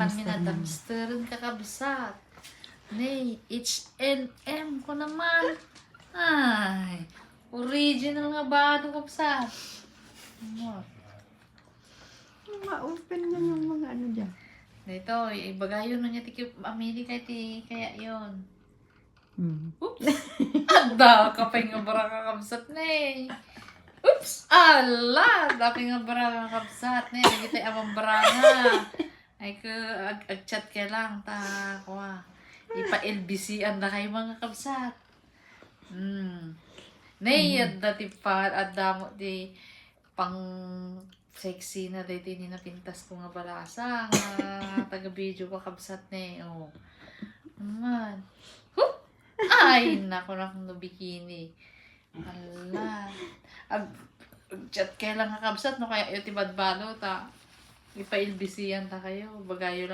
kami na dumpster kakabsat. Nay, H&M ko naman. Ay, original nga ba ito kabsat? Ma-open na yung mga ano dyan. Dito, ibagayon na niya tikip amili kaya yon. Oops! Ada ka pa nga bara kakabsat na eh. Oops! Ala! Dapi nga bara kakabsat na eh. Lagi tayo amang bara nga. Ay ka, ag-chat ka lang. Kuha. Ipa-LBC-an na kayo mga kabsat. Nay, dati pa, mo di pang sexy na dito ni napintas ko nga balasa nga taga-video pa kabsat na eh. Oh. Naman. Ay, nako na kung bikini. Ala. Ag-chat kaya lang kakabsat, no? Kaya yung tibad balo, ta. Ipa-LBC-an ta kayo. Bagayo lang.